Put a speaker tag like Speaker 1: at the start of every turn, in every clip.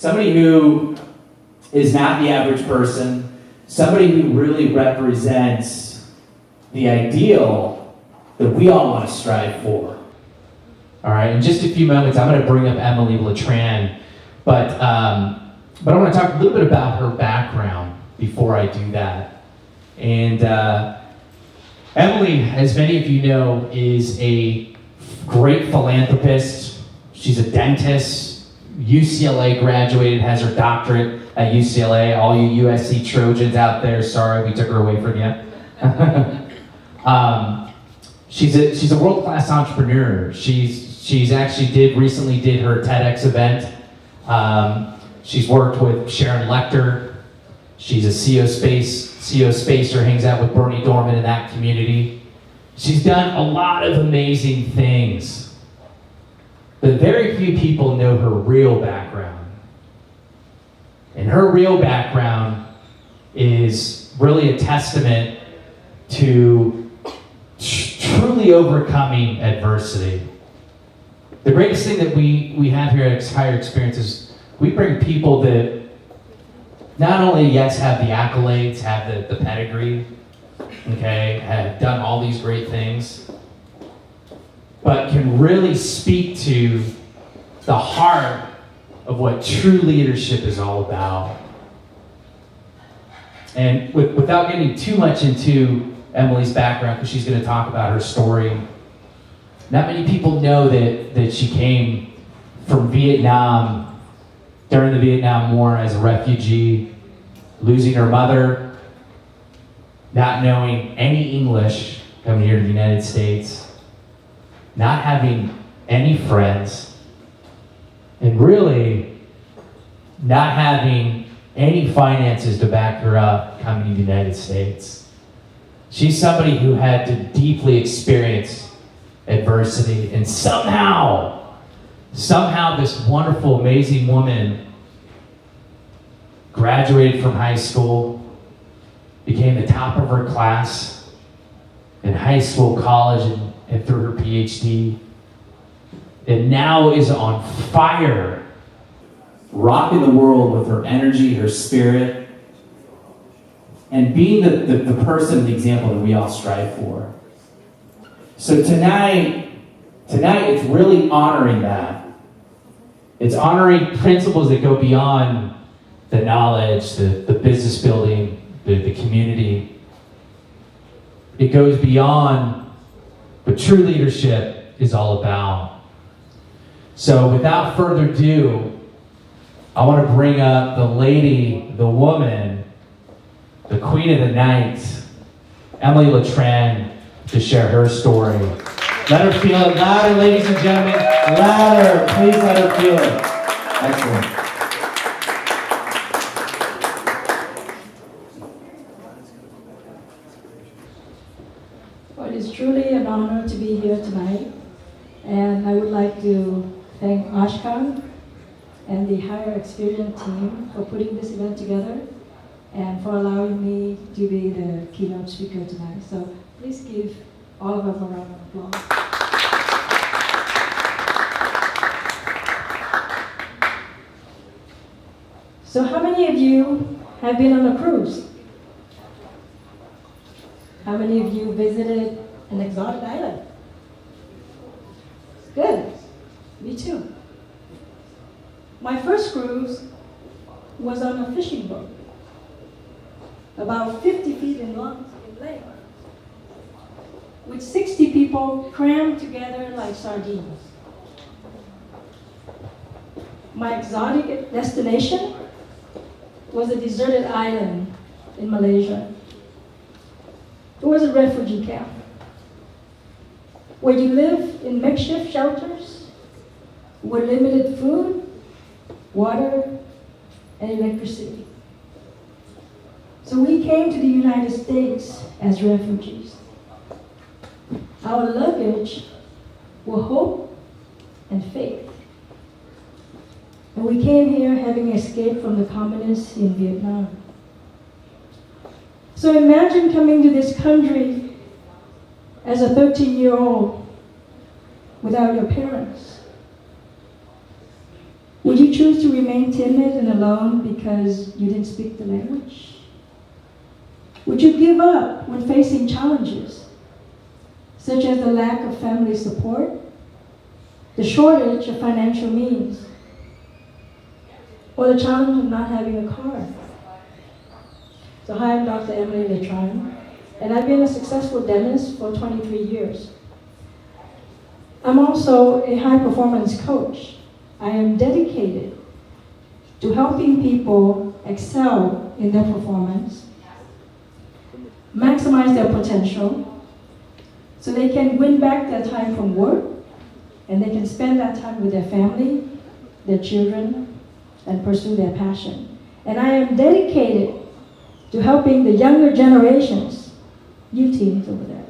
Speaker 1: somebody who is not the average person, somebody who really represents the ideal that we all want to strive for. All right, in just a few moments, I'm going to bring up Emily Letran, but I want to talk a little bit about her background before I do that. And Emily, as many of you know, is a great philanthropist. She's a dentist, UCLA graduated, has her doctorate at UCLA. All you USC Trojans out there, sorry we took her away from you. She's a world-class entrepreneur. She's actually recently did her TEDx event. She's worked with Sharon Lecter. She's a CEO Spacer, hangs out with Bernie Dorman in that community. She's done a lot of amazing things, but very few people know her real background. And her real background is really a testament to truly overcoming adversity. The greatest thing that we have here at Higher Experience is we bring people that not only, yes, have the accolades, have the pedigree, okay, have done all these great things, but can really speak to the heart of what true leadership is all about. And without getting too much into Emily's background, because she's going to talk about her story, not many people know that she came from Vietnam during the Vietnam War as a refugee, losing her mother, not knowing any English, coming here to the United States, not having any friends, and really not having any finances to back her up coming to the United States. She's somebody who had to deeply experience adversity, and somehow this wonderful, amazing woman graduated from high school, became the top of her class in high school, college, and through her PhD, and now is on fire, rocking the world with her energy, her spirit, and being the person, the example that we all strive for. So tonight it's really honoring that. It's honoring principles that go beyond the knowledge, the business building, the community. It goes beyond what true leadership is all about. So without further ado, I want to bring up the lady, the woman, the queen of the night, Emily Letran, to share her story. Let her feel it louder, ladies and gentlemen. Louder. Please let her feel it. Excellent.
Speaker 2: Well, it's truly an honor to be here tonight. And I would like to thank Ashkan and the Higher Experience team for putting this event together and for allowing me to be the keynote speaker tonight. So please give all of them a round of applause. So how many of you have been on a cruise? How many of you visited an exotic island? Good. Me too. My first cruise was on a fishing boat, about 50 feet in length, with 60 people crammed together like sardines. My exotic destination was a deserted island in Malaysia. It was a refugee camp where you live in makeshift shelters with limited food, water, and electricity. So we came to the United States as refugees. Our luggage were hope and faith. And we came here having escaped from the communists in Vietnam. So imagine coming to this country as a 13-year-old without your parents. Would you choose to remain timid and alone because you didn't speak the language? Would you give up when facing challenges, such as the lack of family support, the shortage of financial means, or the challenge of not having a car? So hi, I'm Dr. Emily Letran, and I've been a successful dentist for 23 years. I'm also a high-performance coach. I am dedicated to helping people excel in their performance, maximize their potential, so they can win back their time from work, and they can spend that time with their family, their children, and pursue their passion. And I am dedicated to helping the younger generations, you teens over there,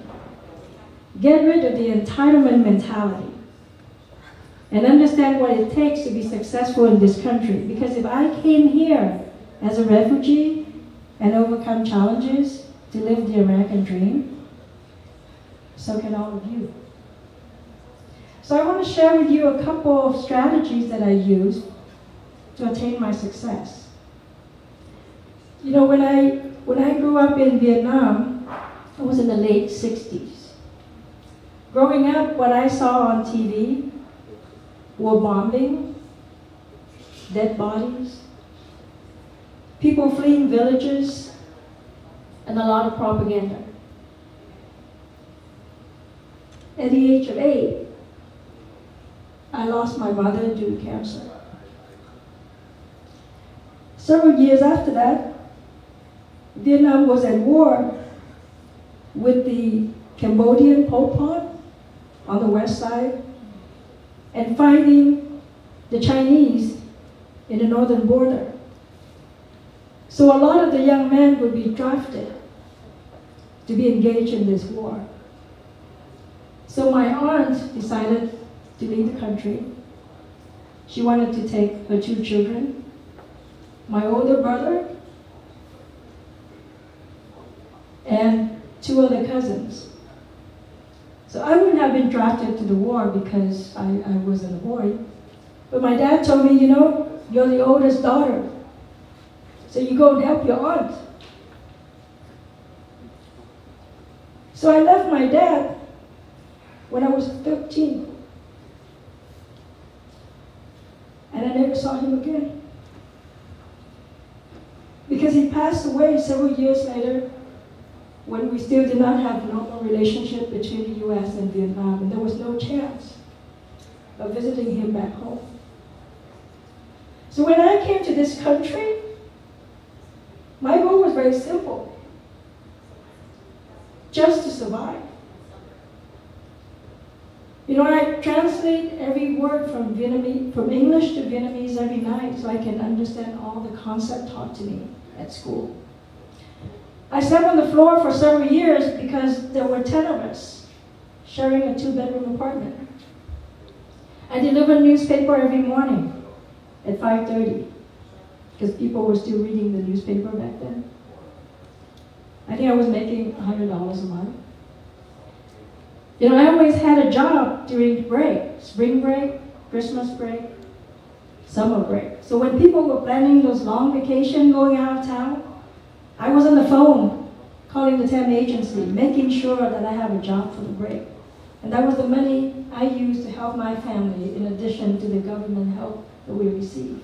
Speaker 2: get rid of the entitlement mentality and understand what it takes to be successful in this country. Because if I came here as a refugee and overcome challenges to live the American dream, so can all of you. So I want to share with you a couple of strategies that I use to attain my success. You know, when I grew up in Vietnam, I was in the late 60s. Growing up, what I saw on TV were bombing, dead bodies, people fleeing villages, and a lot of propaganda. At the age of 8, I lost my mother due to cancer. Several years after that, Vietnam was at war with the Cambodian Pol Pot on the west side and fighting the Chinese in the northern border. So a lot of the young men would be drafted to be engaged in this war. So my aunt decided to leave the country. She wanted to take her 2 children, my older brother, and 2 other cousins. So I wouldn't have been drafted to the war because I wasn't a boy. But my dad told me, you know, you're the oldest daughter, so you go and help your aunt. So I left my dad when I was 13. And I never saw him again. Because he passed away several years later when we still did not have a normal relationship between the US and Vietnam, and there was no chance of visiting him back home. So when I came to this country, my goal was very simple: just to survive. You know, I translate every word from English to Vietnamese every night so I can understand all the concept taught to me at school. I slept on the floor for several years because there were 10 of us sharing a 2-bedroom apartment. I delivered newspaper every morning at 5:30 because people were still reading the newspaper back then. I think I was making $100 a month. You know, I always had a job during break, spring break, Christmas break, summer break. So when people were planning those long vacations going out of town, I was on the phone calling the temp agency, making sure that I have a job for the break. And that was the money I used to help my family in addition to the government help that we received.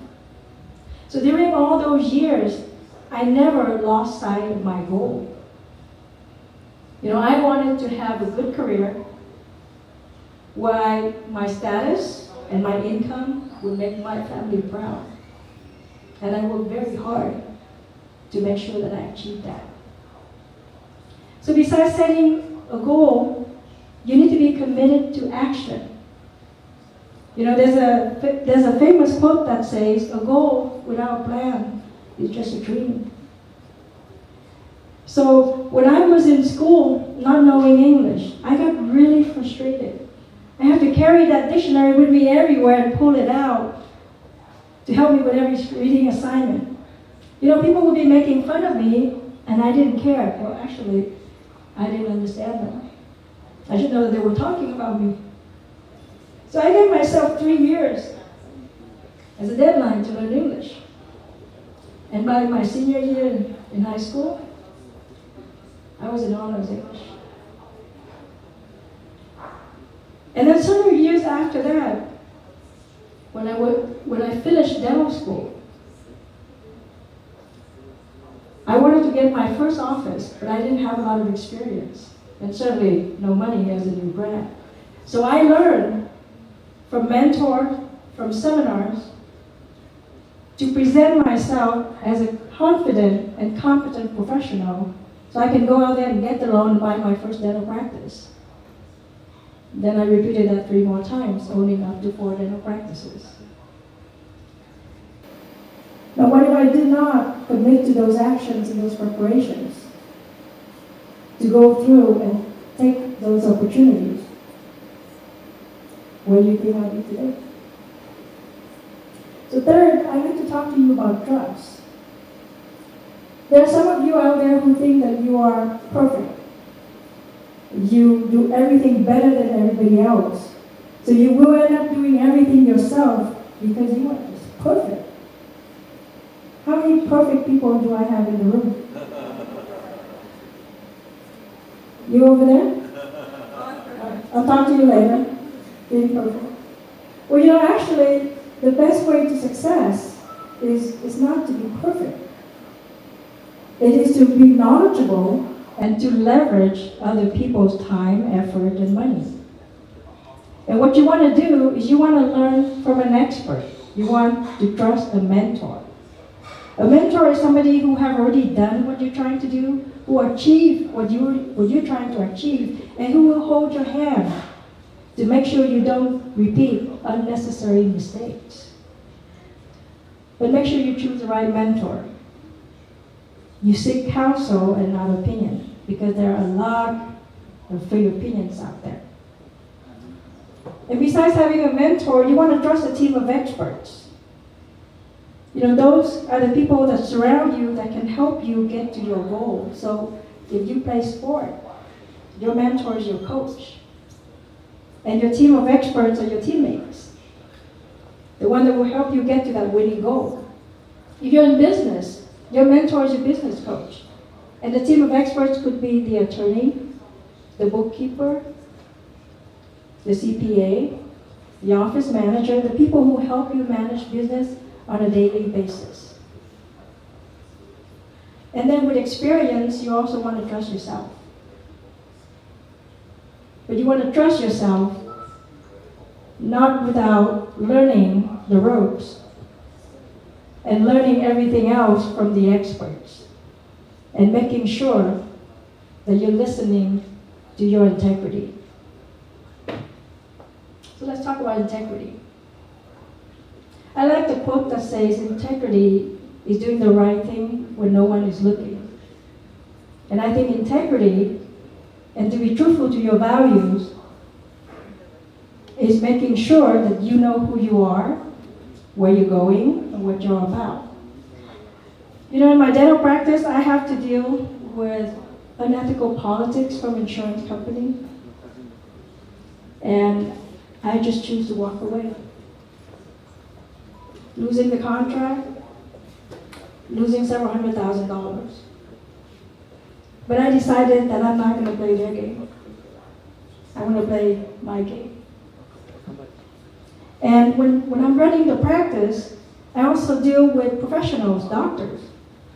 Speaker 2: So during all those years, I never lost sight of my goal. You know, I wanted to have a good career where my status and my income would make my family proud. And I worked very hard to make sure that I achieved that. So besides setting a goal, you need to be committed to action. You know, there's a famous quote that says, "A goal without a plan is just a dream." So when I was in school, not knowing English, I got really frustrated. I had to carry that dictionary with me everywhere and pull it out to help me with every reading assignment. You know, people would be making fun of me, and I didn't care. Well, actually, I didn't understand them. I should know that they were talking about me. So I gave myself 3 years as a deadline to learn English. And by my senior year in high school, I was in honors English. And then several years after that, when I finished dental school, I wanted to get my first office, but I didn't have a lot of experience, and certainly no money as a new grad. So I learned from mentors, from seminars, to present myself as a confident and competent professional so I can go out there and get the loan and buy my first dental practice. Then I repeated that 3 more times, owning up to 4 dental practices. Now, what if I did not commit to those actions and those preparations to go through and take those opportunities? Where do you think I'd be today? So third, I need to talk to you about trust. There are some of you out there who think that you are perfect. You do everything better than everybody else. So you will end up doing everything yourself because you are just perfect. How many perfect people do I have in the room? You over there? I'll talk to you later. Being perfect. Well, you know, actually, the best way to success is not to be perfect. It is to be knowledgeable and to leverage other people's time, effort, and money. And what you want to do is you want to learn from an expert. You want to trust a mentor. A mentor is somebody who have already done what you're trying to do, who achieved what you're trying to achieve, and who will hold your hand to make sure you don't repeat unnecessary mistakes. But make sure you choose the right mentor. You seek counsel and not opinion, because there are a lot of free opinions out there. And besides having a mentor, you want to trust a team of experts. You know, those are the people that surround you that can help you get to your goal. So if you play sport, your mentor is your coach. And your team of experts are your teammates. The one that will help you get to that winning goal. If you're in business, your mentor is your business coach. And the team of experts could be the attorney, the bookkeeper, the CPA, the office manager, the people who help you manage business on a daily basis. And then with experience, you also want to trust yourself. But you want to trust yourself not without learning the ropes and learning everything else from the experts and making sure that you're listening to your integrity. So let's talk about integrity. I like the quote that says, integrity is doing the right thing when no one is looking. And I think integrity and to be truthful to your values is making sure that you know who you are, where you're going, and what you're about. You know, in my dental practice, I have to deal with unethical politics from insurance companies. And I just choose to walk away. Losing the contract, losing several $100,000. But I decided that I'm not going to play their game. I'm going to play my game. And when I'm running the practice, I also deal with professionals, doctors.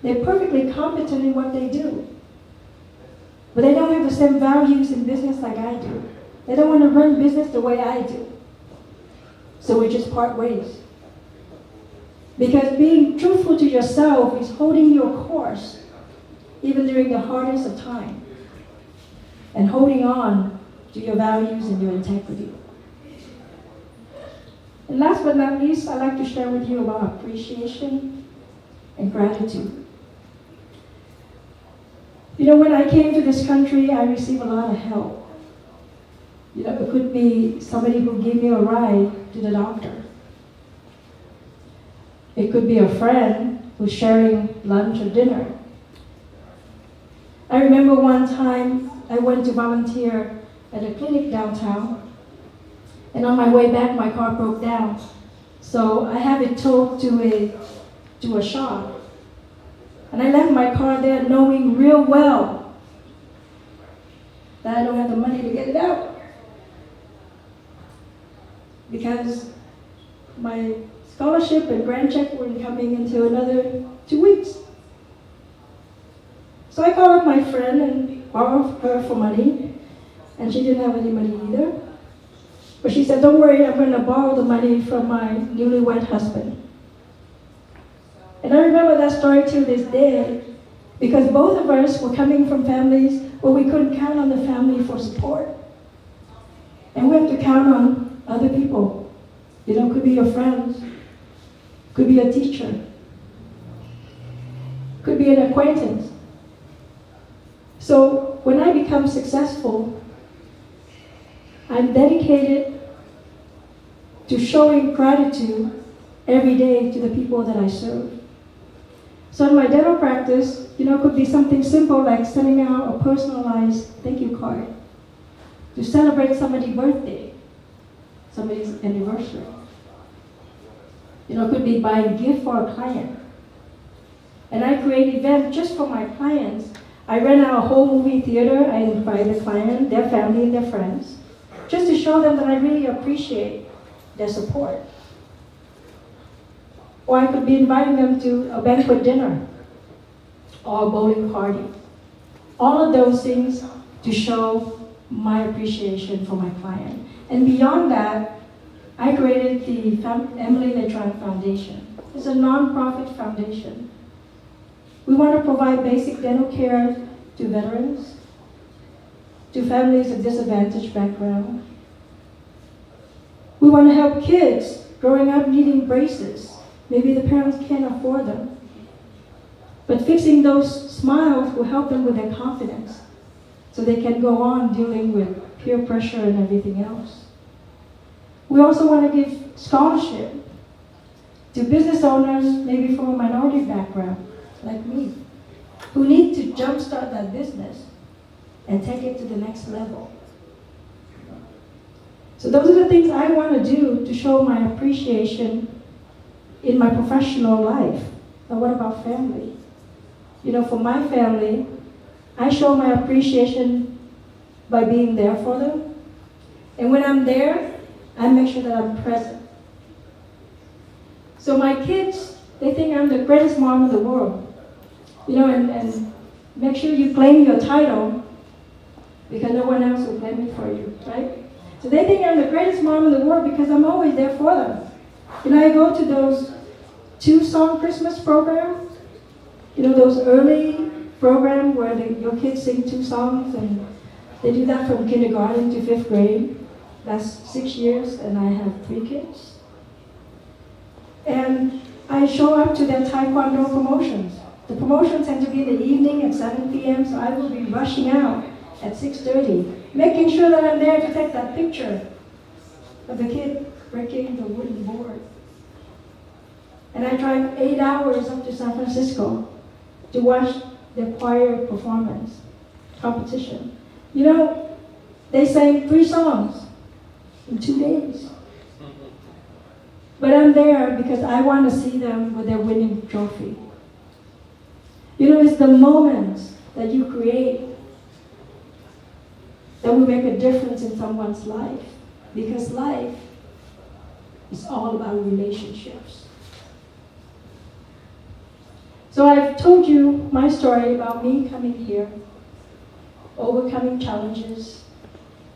Speaker 2: They're perfectly competent in what they do. But they don't have the same values in business like I do. They don't want to run business the way I do. So we just part ways. Because being truthful to yourself is holding your course even during the hardest of time, and holding on to your values and your integrity. And last but not least, I'd like to share with you about appreciation and gratitude. You know, when I came to this country, I received a lot of help. You know, it could be somebody who gave me a ride to the doctor. It could be a friend who's sharing lunch or dinner. I remember one time I went to volunteer at a clinic downtown, and on my way back, my car broke down. So I have it towed to a shop. And I left my car there knowing real well that I don't have the money to get it out. Because my scholarship and grant check weren't coming until another 2 weeks. So I called up my friend and borrowed her for money, and she didn't have any money either. But she said, don't worry, I'm going to borrow the money from my newlywed husband. And I remember that story till this day, because both of us were coming from families where we couldn't count on the family for support. And we have to count on other people. You know, could be your friends, could be a teacher, could be an acquaintance. So when I become successful, I'm dedicated to showing gratitude every day to the people that I serve. So in my dental practice, you know, it could be something simple like sending out a personalized thank you card to celebrate somebody's birthday, somebody's anniversary. You know, it could be buying a gift for a client. And I create events just for my clients. I rent out a whole movie theater. I invite the client, their family, and their friends, just to show them that I really appreciate their support. Or I could be inviting them to a banquet dinner or a bowling party. All of those things to show my appreciation for my client. And beyond that, I created the Emily Letran Foundation. It's a non-profit foundation. We want to provide basic dental care to veterans, to families of disadvantaged background. We want to help kids growing up needing braces. Maybe the parents can't afford them. But fixing those smiles will help them with their confidence so they can go on dealing with peer pressure and everything else. We also want to give scholarship to business owners, maybe from a minority background, like me, who need to jumpstart that business and take it to the next level. So those are the things I want to do to show my appreciation in my professional life. Now what about family? You know, for my family, I show my appreciation by being there for them. And when I'm there, I make sure that I'm present. So my kids, they think I'm the greatest mom in the world. You know, and make sure you claim your title because no one else will claim it for you, right? So they think I'm the greatest mom in the world because I'm always there for them. You know, I go to those 2-song Christmas programs, you know, those early programs where your kids sing 2 songs, and they do that from kindergarten to 5th grade. That's 6 years, and I have 3 kids. And I show up to their Taekwondo promotions. The promotions tend to be in the evening at 7 p.m., so I will be rushing out at 6:30, making sure that I'm there to take that picture of the kid breaking the wooden board. And I drive 8 hours up to San Francisco to watch the choir performance competition. You know, they sang 3 songs in 2 days. But I'm there because I want to see them with their winning trophy. You know, it's the moments that you create that will make a difference in someone's life. Because life is all about relationships. So I've told you my story about me coming here, overcoming challenges,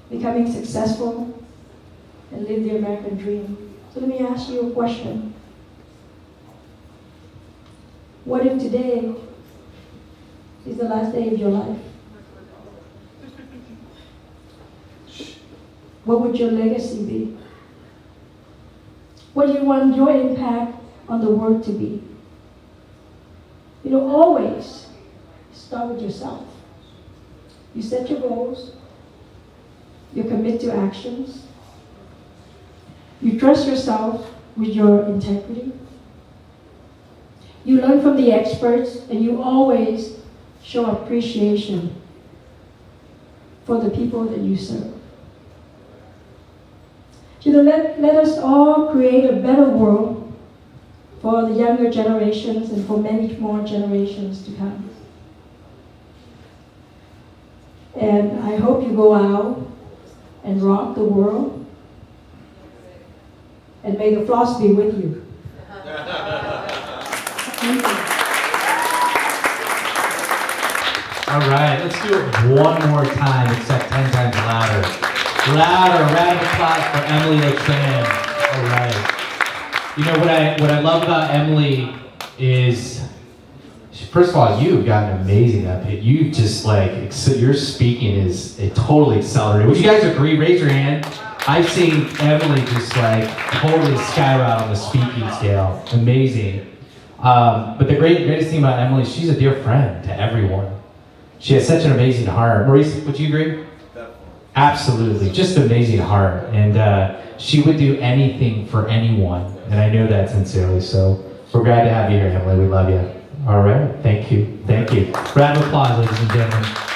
Speaker 2: becoming successful, and live the American dream. So let me ask you a question. What if today is the last day of your life? What would your legacy be? What do you want your impact on the world to be? You know, always start with yourself. You set your goals. You commit to actions. You trust yourself with your integrity. You learn from the experts, and you always show appreciation for the people that you serve. to let us all create a better world for the younger generations and for many more generations to come. And I hope you go out and rock the world. And may the floss be with you. Thank you.
Speaker 1: All right, let's do it one more time, except 10 times louder. Louder, round of applause for Emily Letran. All right. You know what I love about Emily is, first of all, you've gotten amazing up here. You just your speaking is totally accelerated. Would you guys agree? Raise your hand. I've seen Emily just totally skyrocket on the speaking scale. Amazing. But the greatest thing about Emily is she's a dear friend to everyone. She has such an amazing heart. Maurice, would you agree? Definitely. Absolutely. Just an amazing heart. And she would do anything for anyone. And I know that sincerely. So we're glad to have you here, Emily. We love you. All right. Thank you. Thank you. Round of applause, ladies and gentlemen.